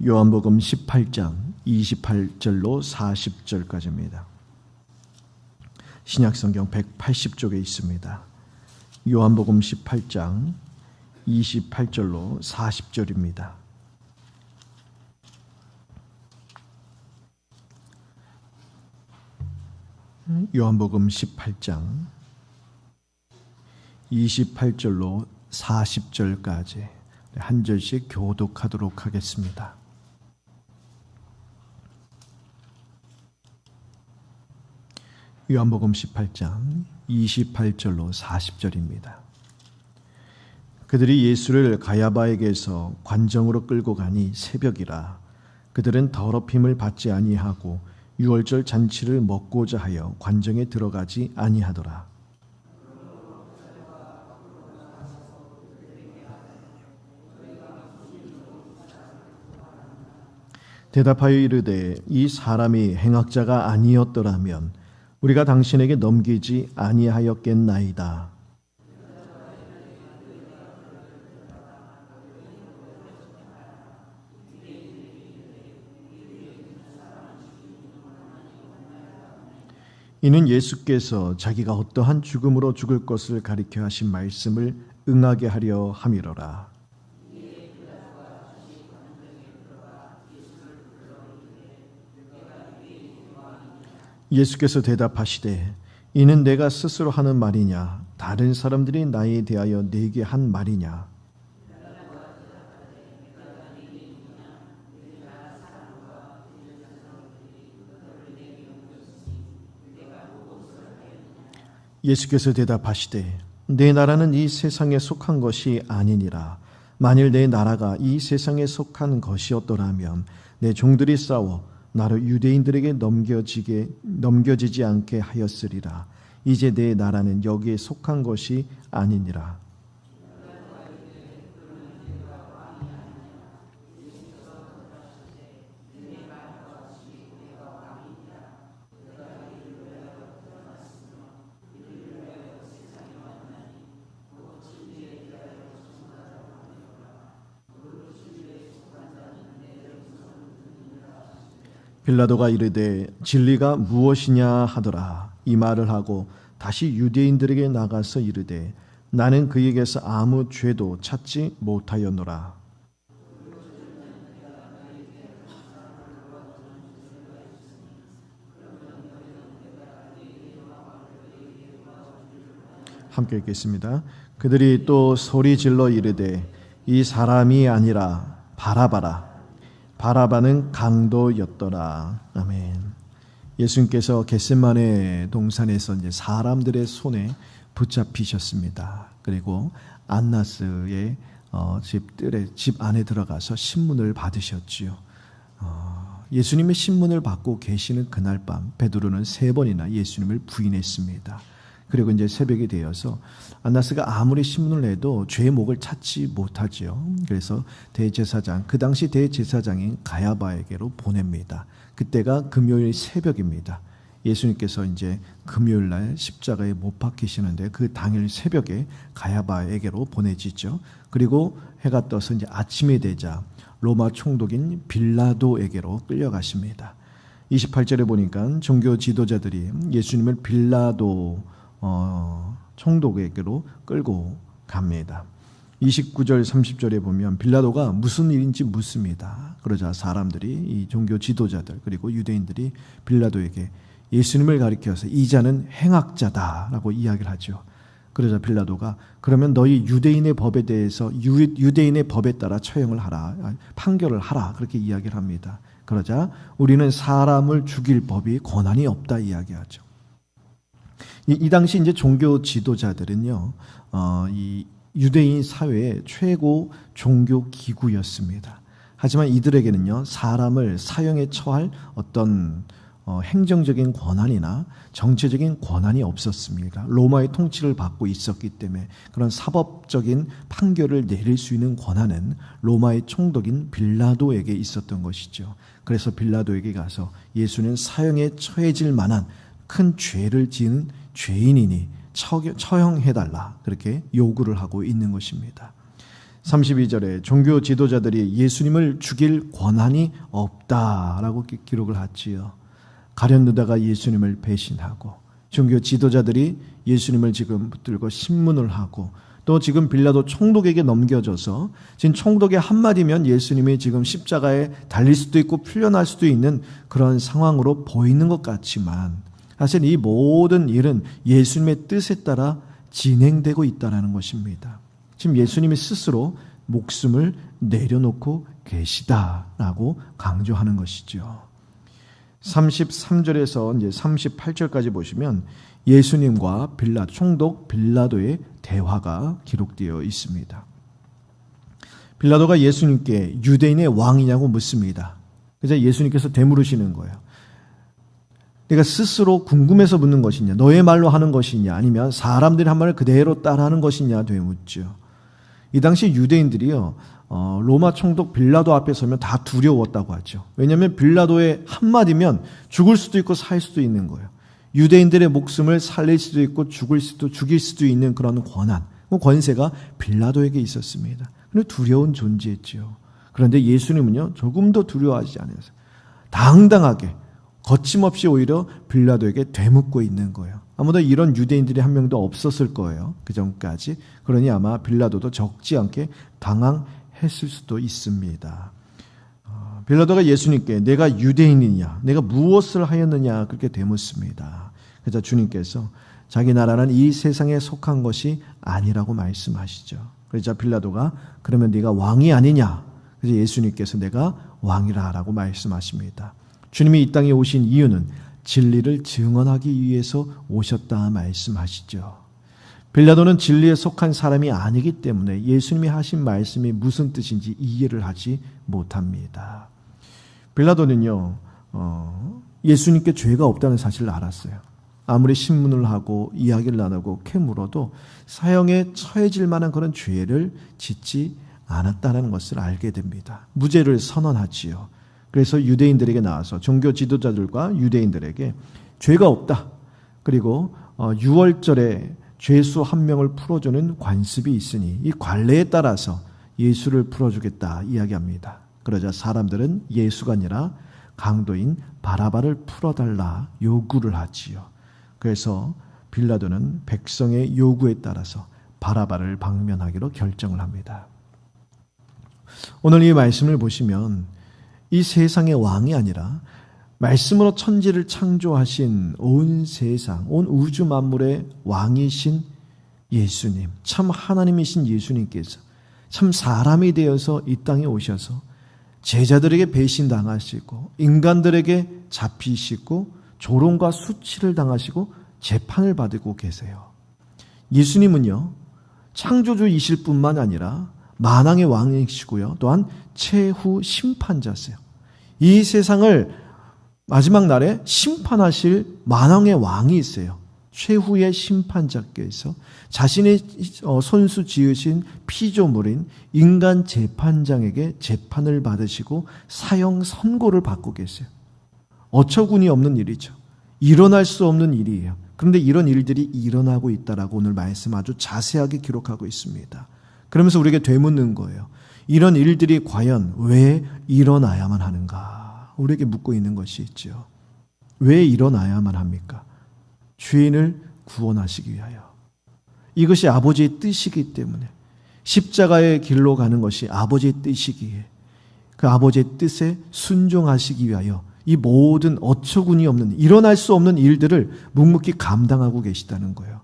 요한복음 18장 28절로 40절까지입니다. 신약성경 180쪽에 있습니다. 요한복음 18장 28절로 40절입니다. 요한복음 18장 28절로 40절까지 한 절씩 교독하도록 하겠습니다. 요한복음 18장 28절로 40절입니다. 그들이 예수를 가야바에게서 관정으로 끌고 가니 새벽이라. 그들은 더럽힘을 받지 아니하고 유월절 잔치를 먹고자 하여 관정에 들어가지 아니하더라. 대답하여 이르되 이 사람이 행악자가 아니었더라면 우리가 당신에게 넘기지 아니하였겠나이다. 이는 예수께서 자기가 어떠한 죽음으로 죽을 것을 가리켜 하신 말씀을 응하게 하려 함이로라. 예수께서 대답하시되 이는 내가 스스로 하는 말이냐 다른 사람들이 나에 대하여 내게 한 말이냐. 예수께서 대답하시되 내 나라는 이 세상에 속한 것이 아니니라. 만일 내 나라가 이 세상에 속한 것이었더라면 내 종들이 싸워 나로 유대인들에게 넘겨지지 않게 하였으리라. 이제 내 나라는 여기에 속한 것이 아니니라. 빌라도가 이르되 진리가 무엇이냐 하더라. 이 말을 하고 다시 유대인들에게 나가서 이르되 나는 그에게서 아무 죄도 찾지 못하였노라. 함께 읽겠습니다. 그들이 또 소리 질러 이르되 이 사람이 아니라 바라바라. 바라바는 강도였더라. 아멘. 예수님께서 겟세마네 동산에서 이제 사람들의 손에 붙잡히셨습니다. 그리고 안나스의 집 안에 들어가서 신문을 받으셨지요. 예수님의 신문을 받고 계시는 그날 밤 베드로는 3번이나 예수님을 부인했습니다. 그리고 이제 새벽이 되어서 안나스가 아무리 신문을 내도 죄의 목을 찾지 못하지요. 그래서 대제사장, 그 당시 대제사장인 가야바에게로 보냅니다. 그때가 금요일 새벽입니다. 예수님께서 이제 금요일 날 십자가에 못 박히시는데 그 당일 새벽에 가야바에게로 보내지죠. 그리고 해가 떠서 이제 아침이 되자 로마 총독인 빌라도에게로 끌려가십니다. 28절에 보니까 종교 지도자들이 예수님을 빌라도 총독에게로 끌고 갑니다. 29절 30절에 보면 빌라도가 무슨 일인지 묻습니다. 그러자 사람들이 이 종교 지도자들 그리고 유대인들이 빌라도에게 예수님을 가리켜서 이 자는 행악자다라고 이야기를 하죠. 그러자 빌라도가 그러면 너희 유대인의 법에 대해서 유대인의 법에 따라 처형을 하라, 판결을 하라 그렇게 이야기를 합니다. 그러자 우리는 사람을 죽일 법이 권한이 없다 이야기하죠. 이 당시 이제 종교 지도자들은요, 이 유대인 사회의 최고 종교 기구였습니다. 하지만 이들에게는요, 사람을 사형에 처할 어떤 행정적인 권한이나 정치적인 권한이 없었습니다. 로마의 통치를 받고 있었기 때문에 그런 사법적인 판결을 내릴 수 있는 권한은 로마의 총독인 빌라도에게 있었던 것이죠. 그래서 빌라도에게 가서 예수는 사형에 처해질 만한 큰 죄를 지은 죄인이니 처형해달라 그렇게 요구를 하고 있는 것입니다. 32절에 종교 지도자들이 예수님을 죽일 권한이 없다라고 기록을 하지요. 가룟유다가 예수님을 배신하고 종교 지도자들이 예수님을 지금 붙들고 신문을 하고 또 지금 빌라도 총독에게 넘겨져서 지금 총독의 한마디면 예수님이 지금 십자가에 달릴 수도 있고 풀려날 수도 있는 그런 상황으로 보이는 것 같지만 사실 이 모든 일은 예수님의 뜻에 따라 진행되고 있다는 것입니다. 지금 예수님이 스스로 목숨을 내려놓고 계시다라고 강조하는 것이죠. 33절에서 이제 38절까지 보시면 예수님과 총독 빌라도의 대화가 기록되어 있습니다. 빌라도가 예수님께 유대인의 왕이냐고 묻습니다. 그래서 예수님께서 되물으시는 거예요. 내가 스스로 궁금해서 묻는 것이냐, 너의 말로 하는 것이냐, 아니면 사람들이 한 말을 그대로 따라하는 것이냐 되묻죠. 이 당시 유대인들이요, 로마 총독 빌라도 앞에 서면 다 두려웠다고 하죠. 왜냐하면 빌라도의 한마디면 죽을 수도 있고 살 수도 있는 거예요. 유대인들의 목숨을 살릴 수도 있고 죽일 수도 있는 그런 권세가 빌라도에게 있었습니다. 그런데 두려운 존재였죠. 그런데 예수님은요, 조금도 두려워하지 않으세요. 당당하게 거침없이 오히려 빌라도에게 되묻고 있는 거예요. 아무도 이런 유대인들이 한 명도 없었을 거예요. 그 전까지. 그러니 아마 빌라도도 적지 않게 당황했을 수도 있습니다. 빌라도가 예수님께 내가 유대인이냐, 내가 무엇을 하였느냐 그렇게 되묻습니다. 그래서 주님께서 자기 나라는 이 세상에 속한 것이 아니라고 말씀하시죠. 그래서 빌라도가 그러면 네가 왕이 아니냐? 그래서 예수님께서 내가 왕이라고 말씀하십니다. 주님이 이 땅에 오신 이유는 진리를 증언하기 위해서 오셨다 말씀하시죠. 빌라도는 진리에 속한 사람이 아니기 때문에 예수님이 하신 말씀이 무슨 뜻인지 이해를 하지 못합니다. 빌라도는요, 예수님께 죄가 없다는 사실을 알았어요. 아무리 신문을 하고 이야기를 나누고 캐물어도 사형에 처해질 만한 그런 죄를 짓지 않았다는 것을 알게 됩니다. 무죄를 선언하지요. 그래서 유대인들에게 나와서 종교 지도자들과 유대인들에게 죄가 없다. 그리고 6월절에 죄수 한 명을 풀어주는 관습이 있으니 이 관례에 따라서 예수를 풀어주겠다 이야기합니다. 그러자 사람들은 예수가 아니라 강도인 바라바를 풀어달라 요구를 하지요. 그래서 빌라도는 백성의 요구에 따라서 바라바를 방면하기로 결정을 합니다. 오늘 이 말씀을 보시면 이 세상의 왕이 아니라 말씀으로 천지를 창조하신 온 세상, 온 우주 만물의 왕이신 예수님, 참 하나님이신 예수님께서 참 사람이 되어서 이 땅에 오셔서 제자들에게 배신당하시고 인간들에게 잡히시고 조롱과 수치를 당하시고 재판을 받고 계세요. 예수님은요, 창조주이실 뿐만 아니라 만왕의 왕이시고요, 또한 최후 심판자세요. 이 세상을 마지막 날에 심판하실 만왕의 왕이 있어요. 최후의 심판자께서 자신의 손수 지으신 피조물인 인간 재판장에게 재판을 받으시고 사형 선고를 받고 계세요. 어처구니 없는 일이죠. 일어날 수 없는 일이에요. 그런데 이런 일들이 일어나고 있다라고 오늘 말씀 아주 자세하게 기록하고 있습니다. 그러면서 우리에게 되묻는 거예요. 이런 일들이 과연 왜 일어나야만 하는가? 우리에게 묻고 있는 것이 있죠. 왜 일어나야만 합니까? 죄인을 구원하시기 위하여. 이것이 아버지의 뜻이기 때문에 십자가의 길로 가는 것이 아버지의 뜻이기에 그 아버지의 뜻에 순종하시기 위하여 이 모든 어처구니 없는 일어날 수 없는 일들을 묵묵히 감당하고 계시다는 거예요.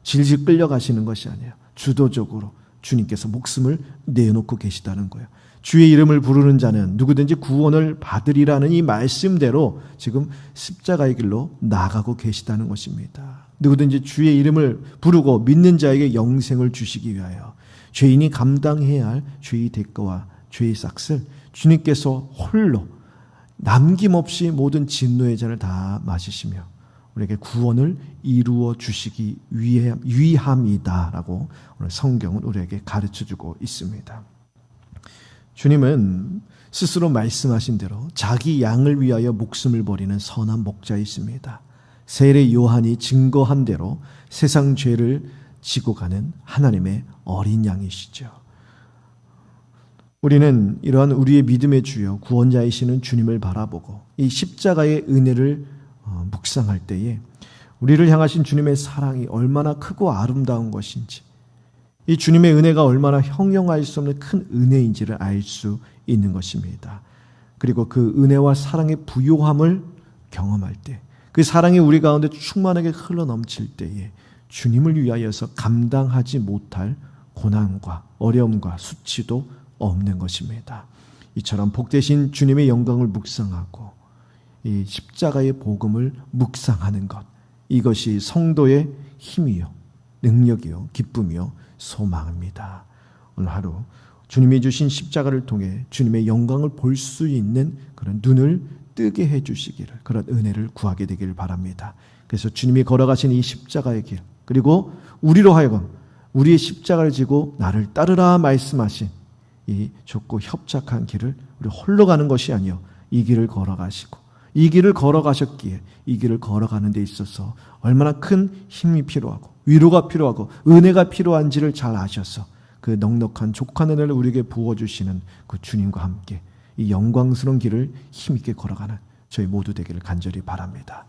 질질 끌려가시는 것이 아니에요. 주도적으로 주님께서 목숨을 내놓고 계시다는 거예요. 주의 이름을 부르는 자는 누구든지 구원을 받으리라는 이 말씀대로 지금 십자가의 길로 나가고 계시다는 것입니다. 누구든지 주의 이름을 부르고 믿는 자에게 영생을 주시기 위하여 죄인이 감당해야 할 죄의 대가와 죄의 삭을 주님께서 홀로 남김없이 모든 진노의 잔을 다 마시시며 우리에게 구원을 이루어 주시기 위함이다라고 오늘 성경은 우리에게 가르쳐주고 있습니다. 주님은 스스로 말씀하신 대로 자기 양을 위하여 목숨을 버리는 선한 목자이십니다. 세례 요한이 증거한 대로 세상 죄를 지고 가는 하나님의 어린 양이시죠. 우리는 이러한 우리의 믿음의 주요 구원자이시는 주님을 바라보고 이 십자가의 은혜를 묵상할 때에 우리를 향하신 주님의 사랑이 얼마나 크고 아름다운 것인지, 이 주님의 은혜가 얼마나 형용할 수 없는 큰 은혜인지를 알 수 있는 것입니다. 그리고 그 은혜와 사랑의 부요함을 경험할 때, 그 사랑이 우리 가운데 충만하게 흘러넘칠 때에 주님을 위하여서 감당하지 못할 고난과 어려움과 수치도 없는 것입니다. 이처럼 복되신 주님의 영광을 묵상하고 이 십자가의 복음을 묵상하는 것, 이것이 성도의 힘이요, 능력이요, 기쁨이요, 소망입니다. 오늘 하루 주님이 주신 십자가를 통해 주님의 영광을 볼 수 있는 그런 눈을 뜨게 해주시기를, 그런 은혜를 구하게 되기를 바랍니다. 그래서 주님이 걸어가신 이 십자가의 길, 그리고 우리로 하여금 우리의 십자가를 지고 나를 따르라 말씀하신 이 좁고 협착한 길을 우리 홀로 가는 것이 아니요, 이 길을 걸어가시고 이 길을 걸어가셨기에 이 길을 걸어가는 데 있어서 얼마나 큰 힘이 필요하고 위로가 필요하고 은혜가 필요한지를 잘 아셔서 그 넉넉한 족한 은혜를 우리에게 부어주시는 그 주님과 함께 이 영광스러운 길을 힘있게 걸어가는 저희 모두 되기를 간절히 바랍니다.